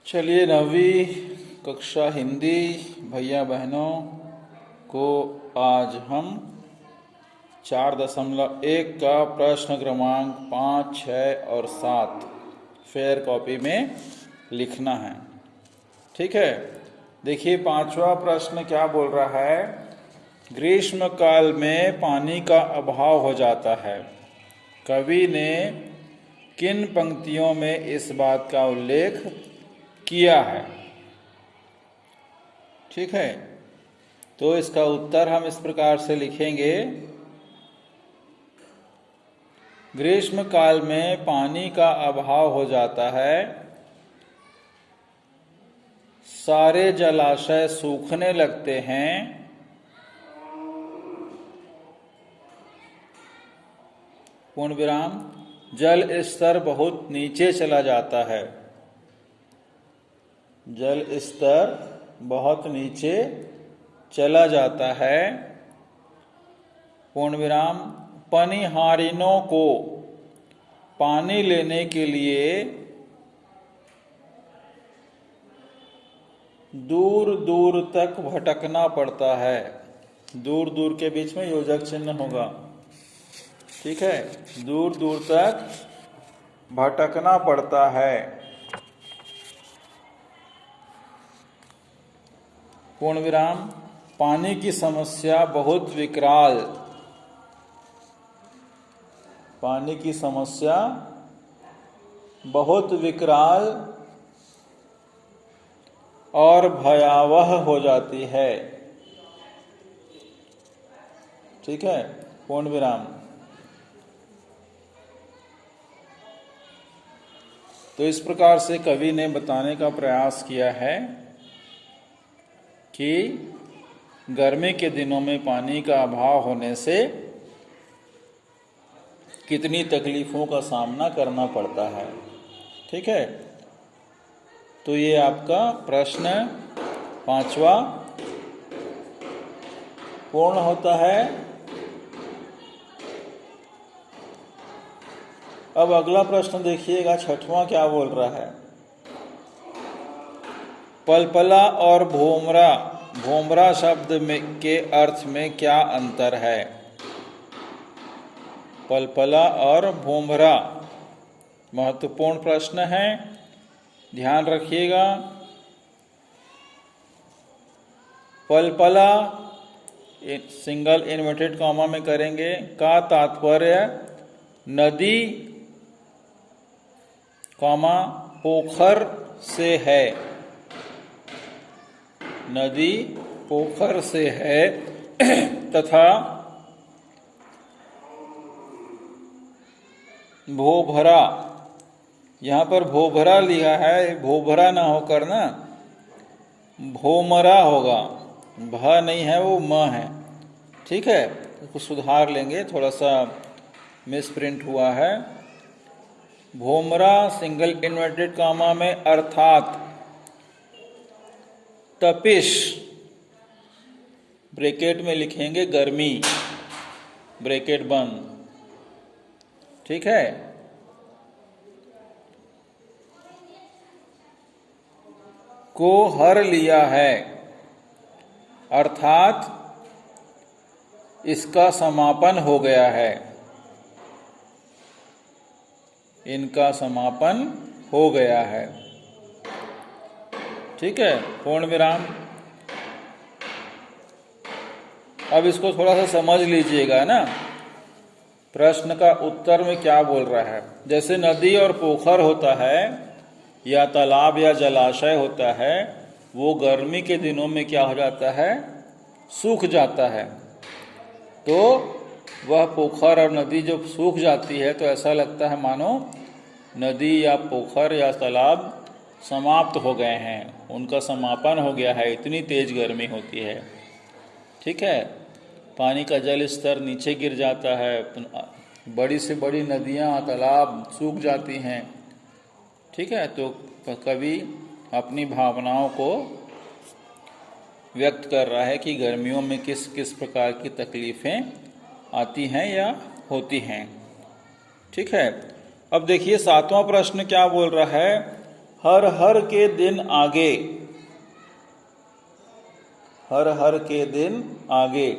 चलिए 9वीं कक्षा हिंदी भैया बहनों को आज हम 4.1 का प्रश्न क्रमांक 5, 6 और 7 फेयर कॉपी में लिखना है। ठीक है, देखिए 5वां प्रश्न क्या बोल रहा है। ग्रीष्म काल में पानी का अभाव हो जाता है। कवि ने किन पंक्तियों में इस बात का उल्लेख किया है। ठीक है, तो इसका उत्तर हम इस प्रकार से लिखेंगे। ग्रीष्म काल में पानी का अभाव हो जाता है, सारे जलाशय सूखने लगते हैं, पूर्ण विराम, जल स्तर बहुत नीचे चला जाता है। जल स्तर बहुत नीचे चला जाता है, पूर्ण विराम, पनिहारिनों को पानी लेने के लिए दूर दूर तक भटकना पड़ता है। दूर दूर के बीच में योजक चिन्ह होगा। ठीक है, दूर दूर तक भटकना पड़ता है। पूर्ण विराम, पानी की समस्या बहुत विकराल। पानी की समस्या बहुत विकराल और भयावह हो जाती है। ठीक है, पूर्ण विराम। तो इस प्रकार से कवि ने बताने का प्रयास किया है कि गर्मी के दिनों में पानी का अभाव होने से कितनी तकलीफों का सामना करना पड़ता है। ठीक है, तो ये आपका प्रश्न 5वां पूर्ण होता है। अब अगला प्रश्न देखिएगा, 6वां क्या बोल रहा है। पलपला और भोमरा, भोमरा शब्द में के अर्थ में क्या अंतर है। पलपला और भोमरा महत्वपूर्ण प्रश्न है, ध्यान रखिएगा। पलपला सिंगल इन्वर्टेड कॉमा में करेंगे का तात्पर्य नदी कॉमा पोखर से है। नदी पोखर से है तथा भोभरा, यहाँ पर भोभरा लिखा है, भोभरा ना होकर ना भोमरा होगा। भ नहीं है, वो म है। ठीक है, इसको सुधार लेंगे, थोड़ा सा मिसप्रिंट हुआ है। भोमरा सिंगल इन्वर्टेड कॉमा में अर्थात तपिश, ब्रैकेट में लिखेंगे गर्मी, ब्रैकेट बंद। ठीक है, को हर लिया है, अर्थात इसका समापन हो गया है। इनका समापन हो गया है। ठीक है, पूर्ण विराम। अब इसको थोड़ा सा समझ लीजिएगा ना, प्रश्न का उत्तर में क्या बोल रहा है। जैसे नदी और पोखर होता है या तालाब या जलाशय होता है, वो गर्मी के दिनों में क्या हो जाता है, सूख जाता है। तो वह पोखर और नदी जब सूख जाती है तो ऐसा लगता है मानो नदी या पोखर या तालाब समाप्त हो गए हैं, उनका समापन हो गया है, इतनी तेज गर्मी होती है। ठीक है, पानी का जल स्तर नीचे गिर जाता है, बड़ी से बड़ी नदियाँ तालाब सूख जाती हैं। ठीक है, तो कवि अपनी भावनाओं को व्यक्त कर रहा है कि गर्मियों में किस किस प्रकार की तकलीफ़ें आती हैं या होती हैं। ठीक है, अब देखिए 7वां प्रश्न क्या बोल रहा है। हर हर के दिन आगे, हर हर के दिन आगे।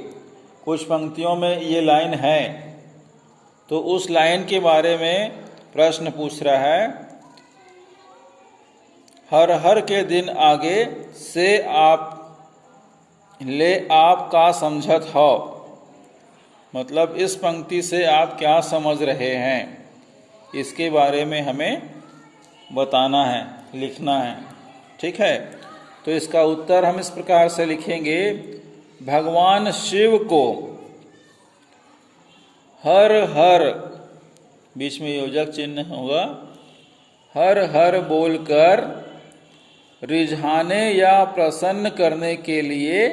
कुछ पंक्तियों में ये लाइन है, तो उस लाइन के बारे में प्रश्न पूछ रहा है। हर हर के दिन आगे से आप ले आप का समझत हो, मतलब इस पंक्ति से आप क्या समझ रहे हैं, इसके बारे में हमें बताना है, लिखना है। ठीक है, तो इसका उत्तर हम इस प्रकार से लिखेंगे। भगवान शिव को हर हर, बीच में योजक चिन्ह होगा, हर हर बोलकर रिझाने या प्रसन्न करने के लिए,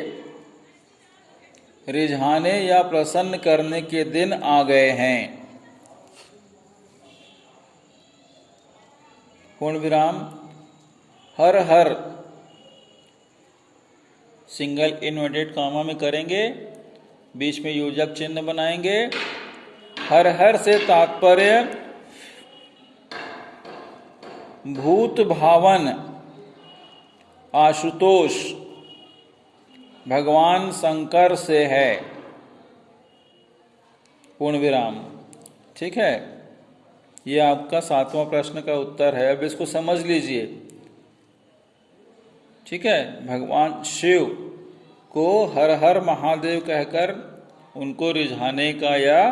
रिझाने या प्रसन्न करने के दिन आ गए हैं। पूर्ण विराम, हर हर सिंगल इन्वर्टेड कामा में करेंगे, बीच में योजक चिन्ह बनाएंगे। हर हर से तात्पर्य भूत भावन आशुतोष भगवान शंकर से है। पूर्ण विराम। ठीक है, ये आपका 7वां प्रश्न का उत्तर है। अब इसको समझ लीजिए। ठीक है, भगवान शिव को हर हर महादेव कहकर उनको रिझाने का या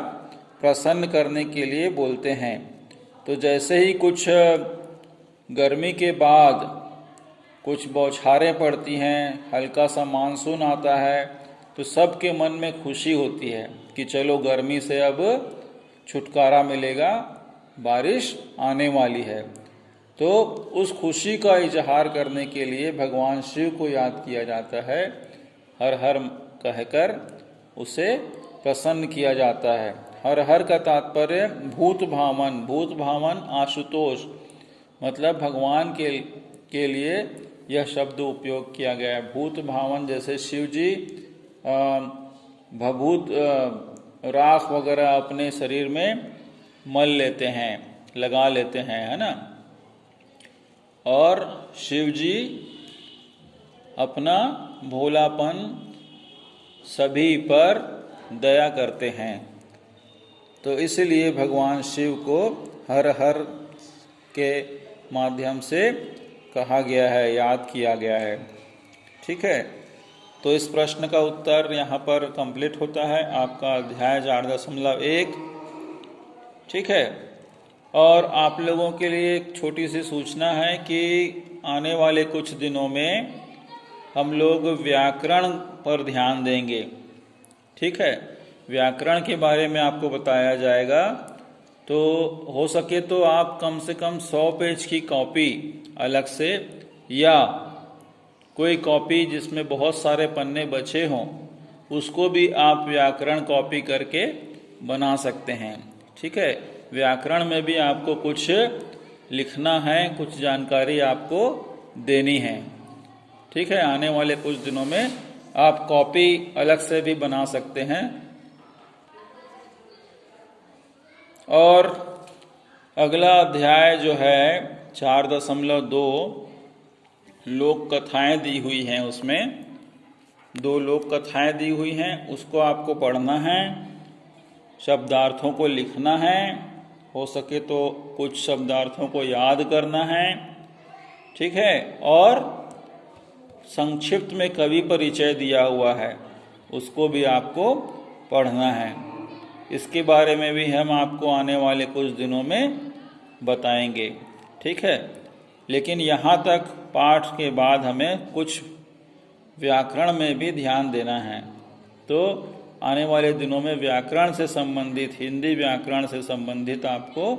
प्रसन्न करने के लिए बोलते हैं। तो जैसे ही कुछ गर्मी के बाद कुछ बौछारें पड़ती हैं, हल्का सा मानसून आता है, तो सबके मन में खुशी होती है कि चलो गर्मी से अब छुटकारा मिलेगा, बारिश आने वाली है। तो उस खुशी का इजहार करने के लिए भगवान शिव को याद किया जाता है, हर हर कहकर उसे प्रसन्न किया जाता है। हर हर का तात्पर्य भूत भावन, भूत भावन आशुतोष, मतलब भगवान के लिए यह शब्द उपयोग किया गया है। भूत भावन, जैसे शिव जी भभूत राख वगैरह अपने शरीर में मल लेते हैं, लगा लेते हैं, है ना। और शिव जी अपना भोलापन सभी पर दया करते हैं, तो इसलिए भगवान शिव को हर हर के माध्यम से कहा गया है, याद किया गया है। ठीक है, तो इस प्रश्न का उत्तर यहाँ पर कंप्लीट होता है आपका अध्याय 4.1। ठीक है, और आप लोगों के लिए एक छोटी सी सूचना है कि आने वाले कुछ दिनों में हम लोग व्याकरण पर ध्यान देंगे। ठीक है, व्याकरण के बारे में आपको बताया जाएगा। तो हो सके तो आप कम से कम 100 पेज की कॉपी अलग से, या कोई कॉपी जिसमें बहुत सारे पन्ने बचे हों, उसको भी आप व्याकरण कॉपी करके बना सकते हैं। ठीक है, व्याकरण में भी आपको कुछ लिखना है, कुछ जानकारी आपको देनी है। ठीक है, आने वाले कुछ दिनों में आप कॉपी अलग से भी बना सकते हैं। और अगला अध्याय जो है 4.2 लोक कथाएं दी हुई हैं, उसमें 2 लोक कथाएं दी हुई हैं, उसको आपको पढ़ना है, शब्दार्थों को लिखना है, हो सके तो कुछ शब्दार्थों को याद करना है। ठीक है, और संक्षिप्त में कवि परिचय दिया हुआ है, उसको भी आपको पढ़ना है। इसके बारे में भी हम आपको आने वाले कुछ दिनों में बताएंगे। ठीक है, लेकिन यहाँ तक पाठ के बाद हमें कुछ व्याकरण में भी ध्यान देना है। तो आने वाले दिनों में व्याकरण से संबंधित, हिंदी व्याकरण से संबंधित आपको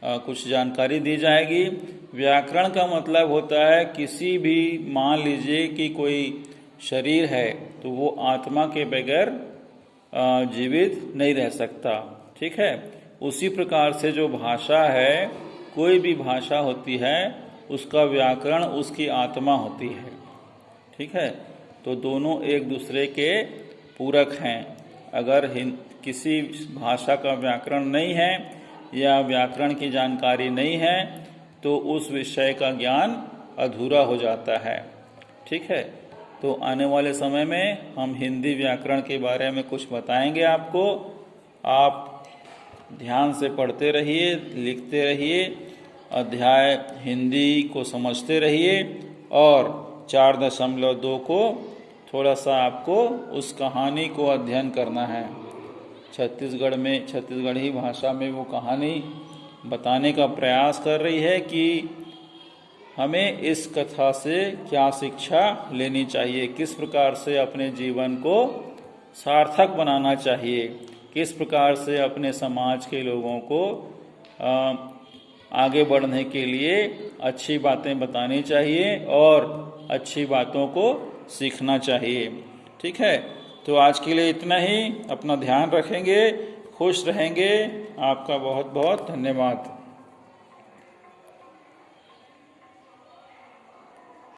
कुछ जानकारी दी जाएगी। व्याकरण का मतलब होता है किसी भी, मान लीजिए कि कोई शरीर है तो वो आत्मा के बगैर जीवित नहीं रह सकता। ठीक है, उसी प्रकार से जो भाषा है, कोई भी भाषा होती है, उसका व्याकरण उसकी आत्मा होती है। ठीक है, तो दोनों एक दूसरे के पूरक हैं। अगर किसी भाषा का व्याकरण नहीं है या व्याकरण की जानकारी नहीं है, तो उस विषय का ज्ञान अधूरा हो जाता है। ठीक है, तो आने वाले समय में हम हिंदी व्याकरण के बारे में कुछ बताएंगे आपको। आप ध्यान से पढ़ते रहिए, लिखते रहिए, अध्याय हिंदी को समझते रहिए और 4.2 को थोड़ा सा आपको उस कहानी को अध्ययन करना है। छत्तीसगढ़ी भाषा में वो कहानी बताने का प्रयास कर रही है कि हमें इस कथा से क्या शिक्षा लेनी चाहिए, किस प्रकार से अपने जीवन को सार्थक बनाना चाहिए, किस प्रकार से अपने समाज के लोगों को आगे बढ़ने के लिए अच्छी बातें बतानी चाहिए और अच्छी बातों को सीखना चाहिए। ठीक है, तो आज के लिए इतना ही। अपना ध्यान रखेंगे, खुश रहेंगे। आपका बहुत बहुत धन्यवाद।